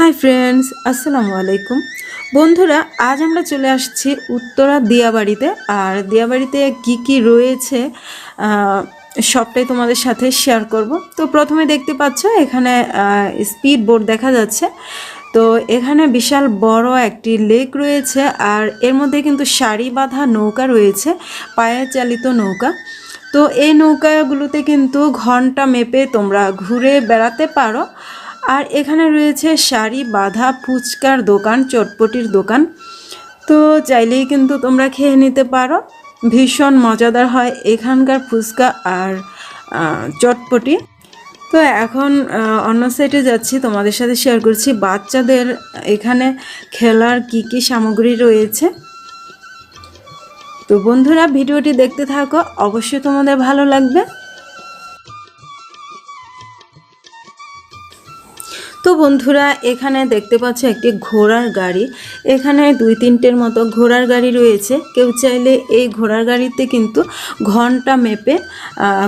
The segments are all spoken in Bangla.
হাই ফ্রেন্ডস, আসসালামু আলাইকুম। বন্ধুরা, আজ আমরা চলে আসছি উত্তরা দিয়াবাড়িতে। আর দিয়াবাড়িতে কি কি রয়েছে সবটাই তোমাদের সাথে শেয়ার করব। তো প্রথমে দেখতে পাচ্ছ এখানে স্পিড বোট দেখা যাচ্ছে। তো এখানে বিশাল বড় একটি লেক রয়েছে, আর এর মধ্যে কিন্তু সারি বাঁধা নৌকা রয়েছে, পায়ে চালিত নৌকা। তো এই নৌকাগুলোতে কিন্তু ঘন্টা মেপে তোমরা ঘুরে বেড়াতে পারো। আর এখানে রয়েছে সারি বাঁধা ফুচকার দোকান, চটপটির দোকান। তো চাইলেই কিন্তু তোমরা খেয়ে নিতে পারো, ভীষণ মজাদার হয় এখানকার ফুচকা আর চটপটি। তো এখন অন্য সাইডে যাচ্ছি, তোমাদের সাথে শেয়ার করছি বাচ্চাদের এখানে খেলার কি কি সামগ্রী রয়েছে। তো বন্ধুরা, ভিডিওটি দেখতে থাকো, অবশ্যই তোমাদের ভালো লাগবে। তো বন্ধুরা, এখানে দেখতে পাচ্ছ একটি ঘোড়ার গাড়ি। এখানে 2-3টের মতো ঘোড়ার গাড়ি রয়েছে। কেউ চাইলে এই ঘোড়ার গাড়িতে কিন্তু ঘন্টা মেপে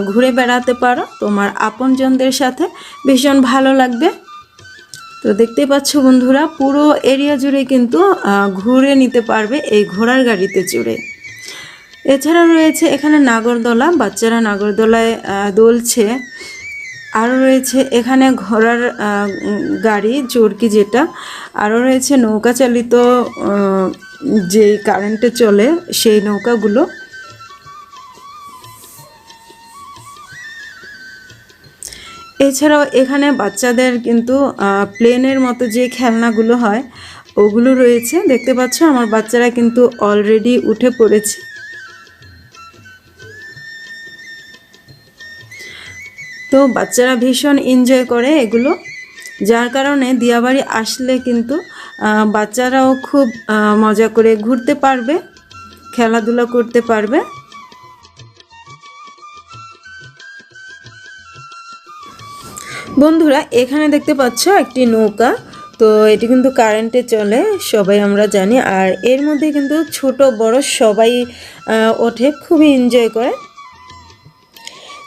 ঘুরে বেড়াতে পারো তোমার আপনজনদের সাথে, ভীষণ ভালো লাগবে। তো দেখতে পাচ্ছ বন্ধুরা, পুরো এরিয়া জুড়ে কিন্তু ঘুরে নিতে পারবে এই ঘোড়ার গাড়িতে চড়ে। এছাড়া রয়েছে এখানে নাগরদোলা, বাচ্চারা নাগরদোলায় দোলছে। আরও রয়েছে এখানে ঘোড়ার গাড়ি, চরকি যেটা। আরও রয়েছে নৌকা চালিত যে কারেন্টে চলে সেই নৌকাগুলো। এছাড়াও এখানে বাচ্চাদের কিন্তু প্লেনের মতো যে খেলনাগুলো হয় ওগুলো রয়েছে। দেখতে পাচ্ছ আমার বাচ্চারা কিন্তু অলরেডি উঠে পড়েছে। তো বাচ্চারা ভীষণ এনজয় করে এগুলো, যার কারণে দিয়াবাড়ি আসলে কিন্তু বাচ্চারাও খুব মজা করে ঘুরতে পারবে, খেলাধুলা করতে পারবে। বন্ধুরা, এখানে দেখতে পাচ্ছ একটি নৌকা। তো এটি কিন্তু কারেন্টে চলে, সবাই আমরা জানি। আর এর মধ্যে কিন্তু ছোট বড় সবাই ওঠে, খুবই এনজয় করে।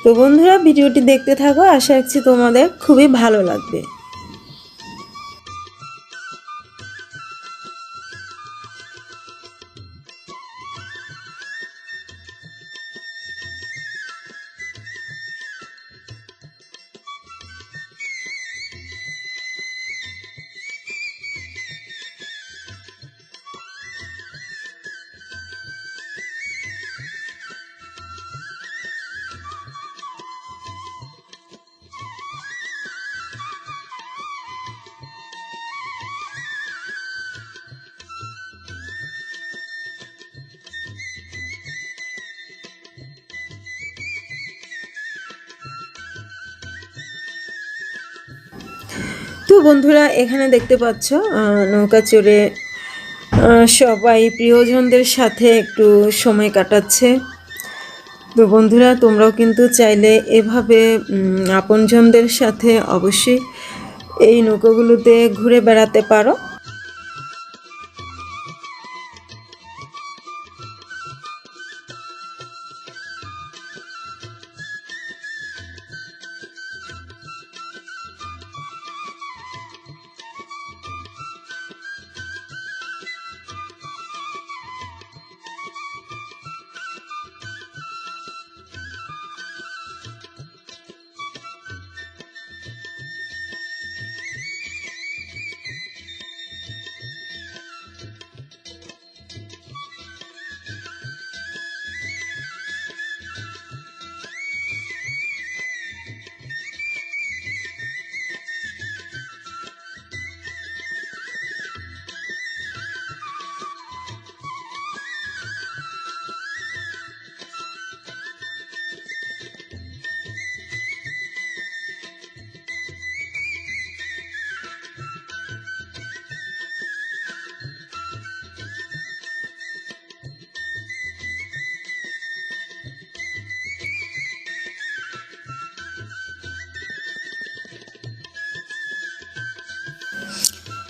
তো বন্ধুরা, ভিডিওটি দেখতে থাকো, আশা রাখছি তোমাদের খুবই ভালো লাগবে। তো বন্ধুরা, এখানে দেখতে পাচ্ছ নৌকা চড়ে সবাই প্রিয়জনদের সাথে একটু সময় কাটাচ্ছে। তো বন্ধুরা, তোমরাও কিন্তু চাইলে এভাবে আপনজনদের সাথে অবশ্যই এই নৌকাগুলোতে ঘুরে বেড়াতে পারো।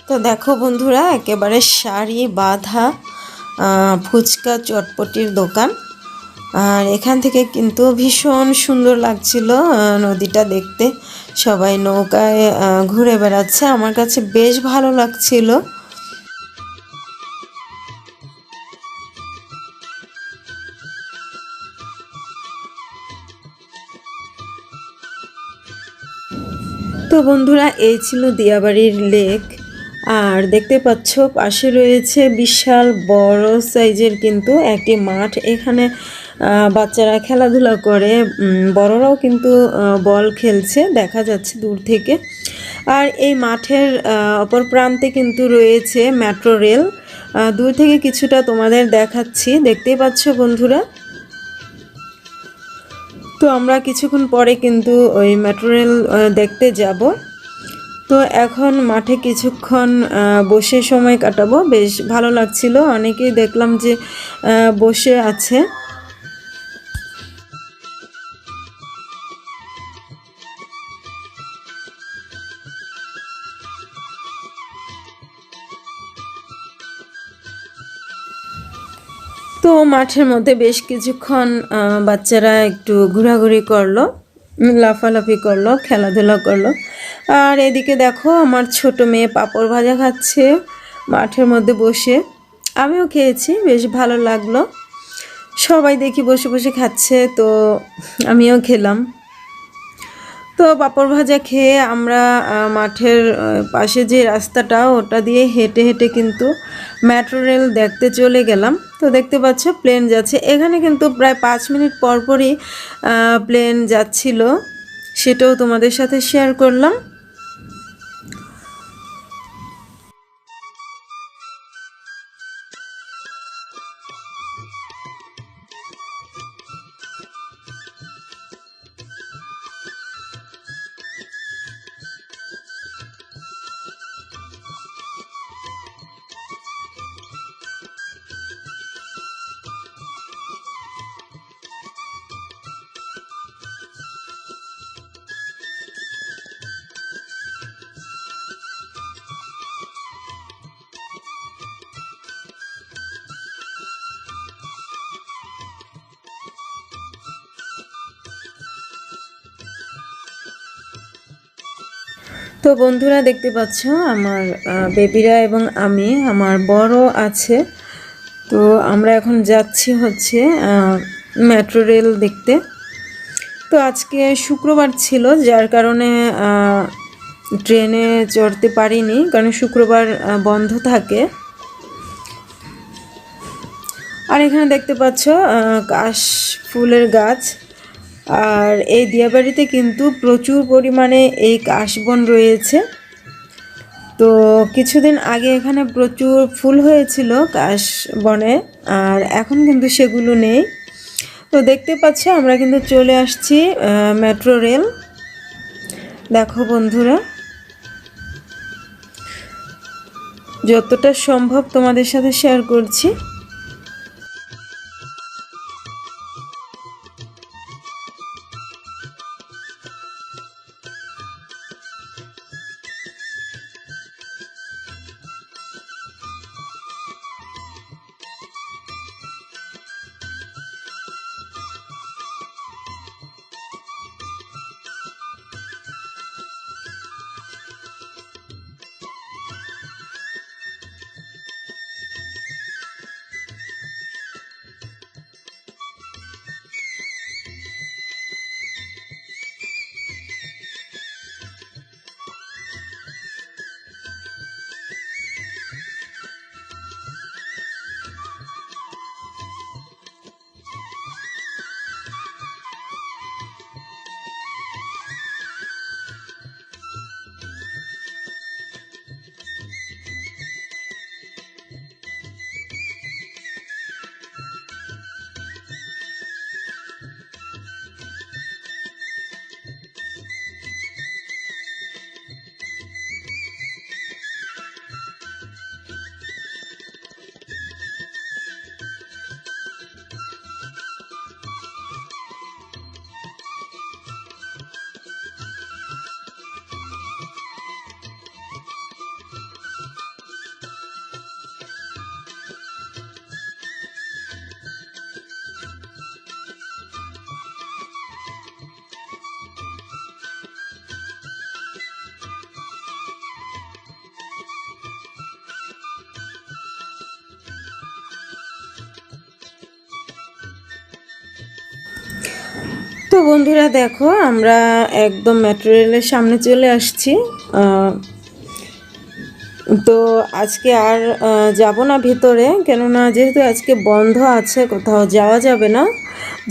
তো দেখো বন্ধুরা, একেবারে সারি বাঁধা ফুচকা চটপটির দোকান। আর এখান থেকে কিন্তু ভীষণ সুন্দর লাগছিল নদীটা দেখতে। সবাই নৌকায় ঘুরে বেড়াচ্ছে, আমার কাছে বেশ ভালো লাগছিল। তো বন্ধুরা, এই ছিল দিয়াবাড়ির লেক। আর দেখতে পাচ্ছ পাশে রয়েছে বিশাল বড় সাইজের কিন্তু একটি মাঠ। এখানে বাচ্চারা খেলাধুলা করে, বড়রাও কিন্তু বল খেলছে দেখা যাচ্ছে দূর থেকে। আর এই মাঠের অপর প্রান্তে কিন্তু রয়েছে মেট্রো রেল। দূর থেকে কিছুটা তোমাদের দেখাচ্ছি, দেখতেই পাচ্ছ বন্ধুরা। তো আমরা কিছুক্ষণ পরে কিন্তু ওই মেট্রো রেল দেখতে যাব। তো এখন মাঠে কিছুক্ষণ বসে সময় কাটাবো, বেশ ভালো লাগছিল। অনেকেই দেখলাম যে বসে আছে। তো মাঠের মধ্যে বেশ কিছুক্ষণ বাচ্চারা একটু ঘোরাঘুরি করলো, লাফালাফি করলো, খেলাধুলা করলো। আর এদিকে দেখো আমার ছোট মেয়ে পাঁপড় ভাজা খাচ্ছে মাঠের মধ্যে বসে। আমিও খেয়েছি, বেশ ভালো লাগলো। সবাই দেখি বসে বসে খাচ্ছে, তো আমিও খেলাম। তো পাঁপড় ভাজা খেয়ে আমরা মাঠের পাশে যে রাস্তাটা ওটা দিয়ে হেঁটে হেঁটে কিন্তু মেট্রো রেল দেখতে চলে গেলাম। তো দেখতে পাচ্ছ প্লেন যাচ্ছে এখানে, কিন্তু প্রায় 5 মিনিট পর পরই প্লেন যাচ্ছিল, সেটাও তোমাদের সাথে শেয়ার করলাম। তো বন্ধুরা দেখতে পাচ্ছ আমার বেবিরা এবং আমি, আমার বড় আছে। তো আমরা এখন যাচ্ছি হচ্ছে মেট্রো রেল দেখতে। তো আজকে শুক্রবার ছিল, যার কারণে ট্রেনে চড়তে পারিনি, কারণ শুক্রবার বন্ধ থাকে। আর এখানে দেখতে পাচ্ছ কাশ ফুলের গাছ। আর এই দিয়াবাড়িতে কিন্তু প্রচুর পরিমাণে এই কাশবন রয়েছে। তো কিছুদিন আগে এখানে প্রচুর ফুল হয়েছিল কাশবনে, আর এখন কিন্তু সেগুলো নেই। তো দেখতে পাচ্ছ আমরা কিন্তু চলে আসছি মেট্রো রেল। দেখো বন্ধুরা, যতটা সম্ভব তোমাদের সাথে শেয়ার করছি। বন্ধুরা দেখো আমরা একদম মেট্রো রেলের সামনে চলে আসছি। তো আজকে আর যাব না ভেতরে, কেননা যেহেতু আজকে বন্ধ আছে, কোথাও যাওয়া যাবে না,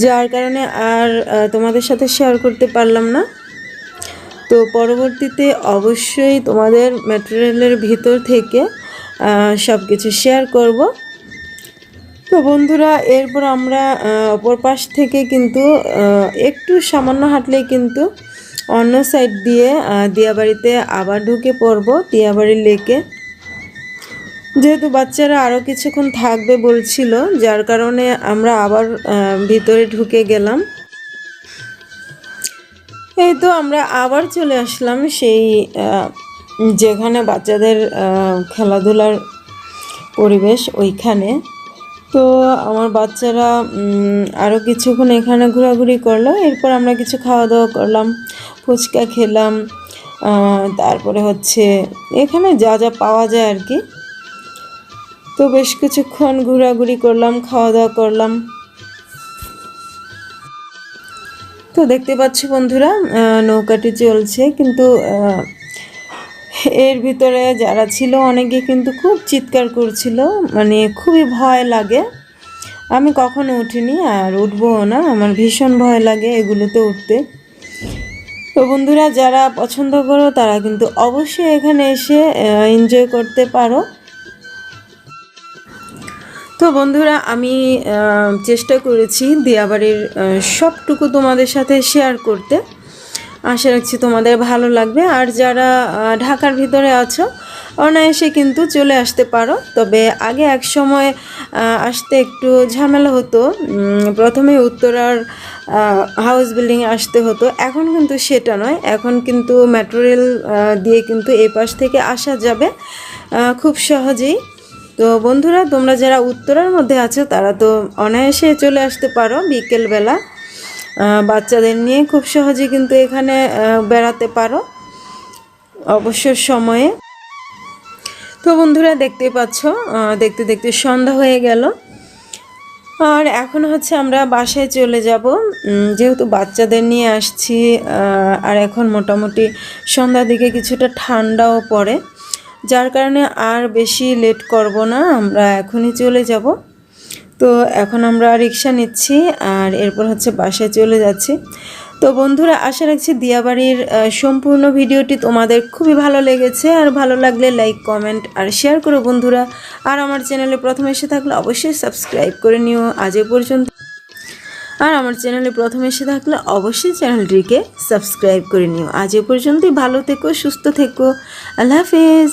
যার কারণে আর তোমাদের সাথে শেয়ার করতে পারলাম না। তো পরবর্তীতে অবশ্যই তোমাদের মেট্রো রেলের ভিতর থেকে সব কিছু শেয়ার করব। তো বন্ধুরা এরপর আমরা অপর পাশ থেকে কিন্তু একটু সামান্য হাঁটলেই কিন্তু অন্য সাইড দিয়ে দিয়াবাড়িতে আবার ঢুকে পড়ব, দিয়াবাড়ির লেকে। যেহেতু বাচ্চারা আরও কিছুক্ষণ থাকবে বলছিল, যার কারণে আমরা আবার ভিতরে ঢুকে গেলাম। এই তো আমরা আবার চলে আসলাম সেই যেখানে বাচ্চাদের খেলাধুলার পরিবেশ, ওইখানে। তো আমার বাচ্চারা আরও কিছুক্ষণ এখানে ঘোরাঘুরি করলো, এরপর আমরা কিছু খাওয়া দাওয়া করলাম, ফুচকা খেলাম, তারপরে হচ্ছে এখানে যা যা পাওয়া যায় আর কি। তো বেশ কিছুক্ষণ ঘোরাঘুরি করলাম, খাওয়া দাওয়া করলাম। তো দেখতে পাচ্ছি বন্ধুরা নৌকাটি চলছে, কিন্তু এর ভিতরে যারা ছিল অনেকে কিন্তু খুব চিৎকার করছিল, মানে খুবই ভয় লাগে। আমি কখনো উঠিনি আর উঠবও না, আমার ভীষণ ভয় লাগে এগুলোতে উঠতে। তো বন্ধুরা যারা পছন্দ করো তারা কিন্তু অবশ্যই এখানে এসে এনজয় করতে পারো। তো বন্ধুরা আমি চেষ্টা করেছি দিয়াবাড়ির সবটুকু তোমাদের সাথে শেয়ার করতে। আশা রাখছি তোমাদের ভালো লাগবে। আর যারা ঢাকার ভিতরে আছো অনায়াসে কিন্তু চলে আসতে পারো, তবে আগে এক সময় আসতে একটু ঝামেলা হতো, প্রথমে উত্তরার হাউস বিল্ডিংয়ে আসতে হতো। এখন কিন্তু সেটা নয়, এখন কিন্তু মেট্রো রেল দিয়ে কিন্তু এই পাশ থেকে আসা যাবে খুব সহজেই। তো বন্ধুরা তোমরা যারা উত্তরার মধ্যে আছো তারা তো অনায়াসে চলে আসতে পারো বিকেলবেলা, বাচ্চাদের নিয়ে খুব সহজে কিন্তু এখানে বেড়াতে পারো অবসর সময়ে। তো বন্ধুরা দেখতেই পাচ্ছ দেখতে দেখতে সন্ধ্যা হয়ে গেল, আর এখন হচ্ছে আমরা বাসায় চলে যাব, যেহেতু বাচ্চাদের নিয়ে আসছি। আর এখন মোটামুটি সন্ধ্যার দিকে কিছুটা ঠান্ডাও পড়ে, যার কারণে আর বেশি লেট করব না, আমরা এখনই চলে যাব। তো এখন আমরা রিক্সা নিচ্ছি আর এরপর হচ্ছে বাসায় চলে যাচ্ছি। তো বন্ধুরা আশা রাখছি দিয়াবাড়ির সম্পূর্ণ ভিডিওটি তোমাদের খুবই ভালো লেগেছে, আর ভালো লাগলে লাইক কমেন্ট আর শেয়ার করো বন্ধুরা। আর আমার চ্যানেলে প্রথমে এসে থাকলে অবশ্যই সাবস্ক্রাইব করে নিও আজ এ পর্যন্ত। আর আমার চ্যানেলে প্রথমে এসে থাকলে অবশ্যই চ্যানেলটিকে সাবস্ক্রাইব করে নিও আজ এ পর্যন্তই। ভালো থেকো, সুস্থ থেকো, আল্লাহ হাফেজ।